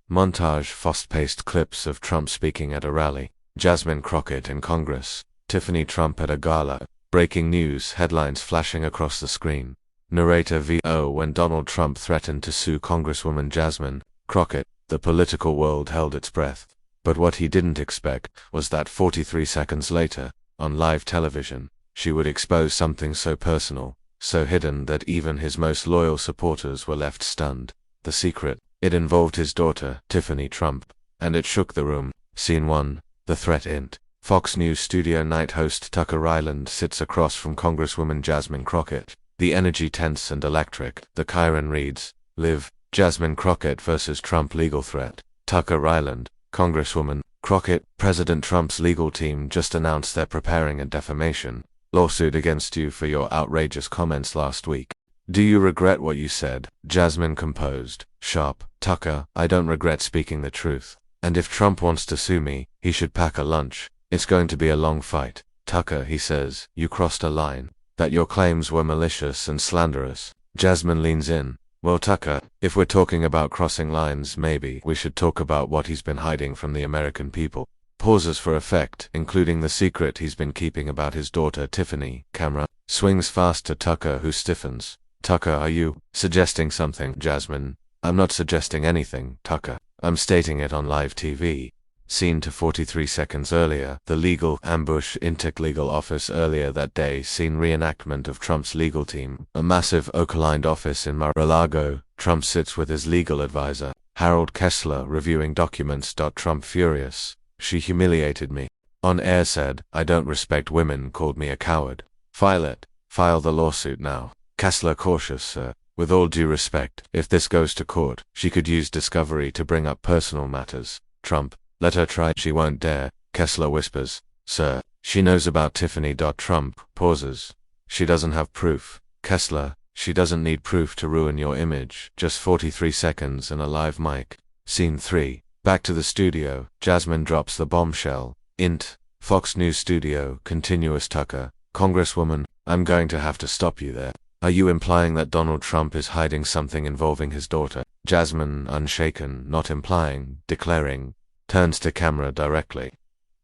Montage fast-paced clips of Trump speaking at a rally, Jasmine Crockett in Congress, Tiffany Trump at a gala, breaking news headlines flashing across the screen. Narrator VO when Donald Trump threatened to sue Congresswoman Jasmine Crockett, the political world held its breath. But what he didn't expect was that 43 seconds later, on live television, she would expose something so personal, so hidden that even his most loyal supporters were left stunned. The secret. It involved his daughter, Tiffany Trump, and it shook the room. Scene 1. The threat int. Fox News studio night host Tucker Ryland sits across from Congresswoman Jasmine Crockett. The energy tense and electric. The Chiron reads, Live, Jasmine Crockett versus Trump legal threat. Tucker Ryland, Congresswoman Crockett, President Trump's legal team just announced they're preparing a defamation lawsuit against you for your outrageous comments last week. Do you regret what you said? Jasmine composed, sharp. Tucker, I don't regret speaking the truth. And if Trump wants to sue me, he should pack a lunch. It's going to be a long fight. Tucker, he says, you crossed a line. That your claims were malicious and slanderous. Jasmine leans in. Well, Tucker, if we're talking about crossing lines, maybe we should talk about what he's been hiding from the American people. Pauses for effect, including the secret he's been keeping about his daughter Tiffany. Camera swings fast to Tucker, who stiffens. Tucker, are you suggesting something? Jasmine, I'm not suggesting anything, Tucker. I'm stating it on live TV. Scene to 43 seconds earlier, the legal ambush Intec legal office earlier that day. Scene reenactment of Trump's legal team. A massive oak-lined office in Mar-a-Lago. Trump sits with his legal advisor, Harold Kessler, reviewing documents. Trump furious. She humiliated me. On air said, I don't respect women, called me a coward. File it. File the lawsuit now. Kessler cautious, sir. With all due respect, if this goes to court, she could use discovery to bring up personal matters. Trump, let her try. She won't dare. Kessler whispers, sir, she knows about Tiffany. Trump pauses. She doesn't have proof. Kessler, she doesn't need proof to ruin your image. Just 43 seconds and a live mic. Scene 3. Back to the studio. Jasmine drops the bombshell. Int. Fox News studio. Continuous. Tucker, Congresswoman, I'm going to have to stop you there. Are you implying that Donald Trump is hiding something involving his daughter? Jasmine, unshaken, not implying, declaring, turns to camera directly.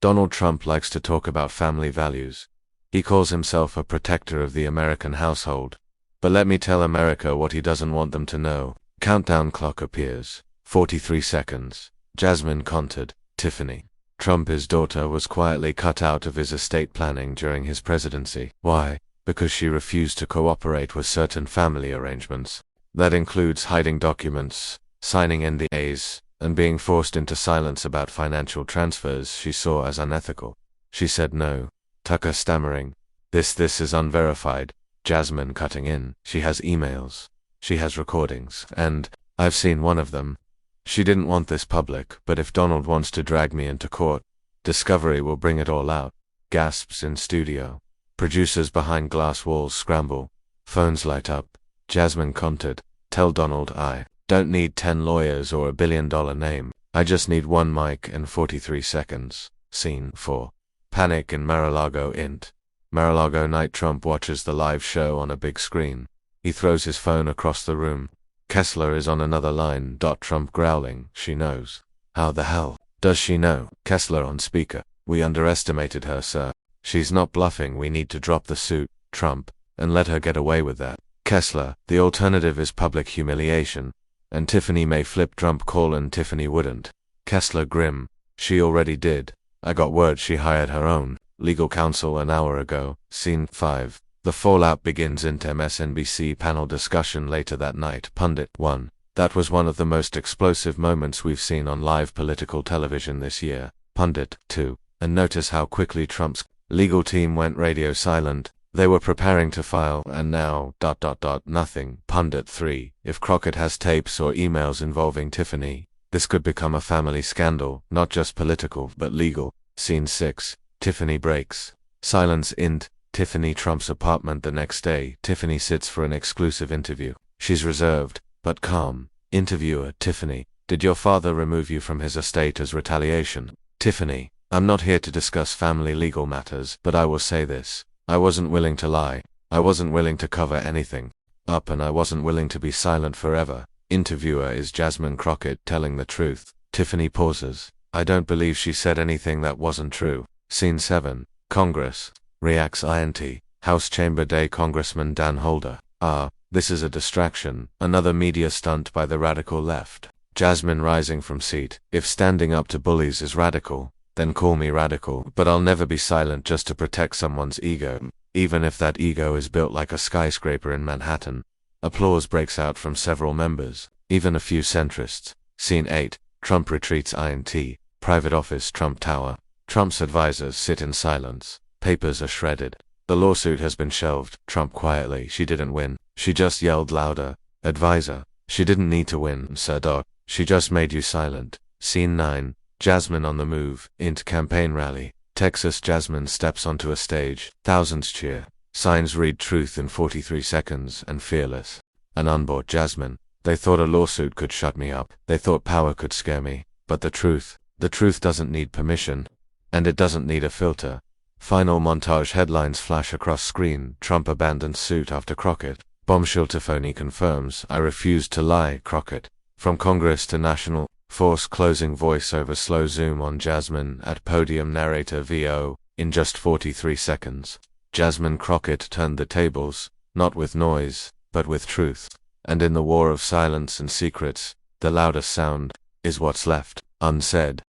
Donald Trump likes to talk about family values. He calls himself a protector of the American household. But let me tell America what he doesn't want them to know. Countdown clock appears. 43 seconds. Jasmine countered. Tiffany Trump, his daughter, was quietly cut out of his estate planning during his presidency. Why? Because she refused to cooperate with certain family arrangements. That includes hiding documents, signing NDAs, and being forced into silence about financial transfers she saw as unethical. She said no. Tucker stammering. This is unverified. Jasmine cutting in. She has emails. She has recordings, and I've seen one of them. She didn't want this public, but if Donald wants to drag me into court, Discovery will bring it all out. Gasps in studio. Producers behind glass walls scramble. Phones light up. Jasmine countered. Tell Donald I don't need 10 lawyers or $1 billion name. I just need one mic and 43 seconds. Scene 4. Panic in Mar-a-Lago. Int. Mar-a-Lago night. Trump watches the live show on a big screen. He throws his phone across the room. Kessler is on another line. Trump growling. She knows. How the hell does she know? Kessler on speaker. We underestimated her, sir. She's not bluffing. We need to drop the suit, Trump, and let her get away with that. Kessler, the alternative is public humiliation, and Tiffany may flip. Trump Tiffany wouldn't. Kessler grim. She already did. I got word she hired her own legal counsel an hour ago. Scene 5. The fallout begins. In MSNBC panel discussion later that night. Pundit 1. That was one of the most explosive moments we've seen on live political television this year. Pundit 2. And notice how quickly Trump's legal team went radio silent. They were preparing to file, and now, nothing. Pundit 3. If Crockett has tapes or emails involving Tiffany, this could become a family scandal, not just political, but legal. Scene 6. Tiffany breaks silence. Int. Tiffany Trump's apartment the next day. Tiffany sits for an exclusive interview. She's reserved, but calm. Interviewer. Tiffany, did your father remove you from his estate as retaliation? Tiffany, I'm not here to discuss family legal matters, but I will say this. I wasn't willing to lie. I wasn't willing to cover anything up, and I wasn't willing to be silent forever. Interviewer: is Jasmine Crockett telling the truth? Tiffany pauses. I don't believe she said anything that wasn't true. Scene 7. Congress. Reacts INT. House Chamber Day. Congressman Dan Holder. This is a distraction, another media stunt by the radical left. Jasmine rising from seat. If standing up to bullies is radical, then call me radical, but I'll never be silent just to protect someone's ego, even if that ego is built like a skyscraper in Manhattan. Applause breaks out from several members, even a few centrists. Scene 8. Trump retreats INT. Private office. Trump Tower. Trump's advisors sit in silence. Papers are shredded. The lawsuit has been shelved. Trump quietly. She didn't win. She just yelled louder. Advisor: she didn't need to win, Sir Doc. She just made you silent. Scene 9. Jasmine on the move. INT campaign rally. Texas. Jasmine steps onto a stage. Thousands cheer. Signs read truth in 43 seconds and fearless. An unbought Jasmine. They thought a lawsuit could shut me up. They thought power could scare me. But the truth doesn't need permission. And it doesn't need a filter. Final montage. Headlines flash across screen. Trump abandons suit after Crockett. Bombshell. Tiffany confirms, I refused to lie, Crockett. From Congress to National Force. Closing voiceover. Slow zoom on Jasmine at podium. Narrator VO. In just 43 seconds, Jasmine Crockett turned the tables, not with noise, but with truth. And in the war of silence and secrets, the loudest sound is what's left unsaid.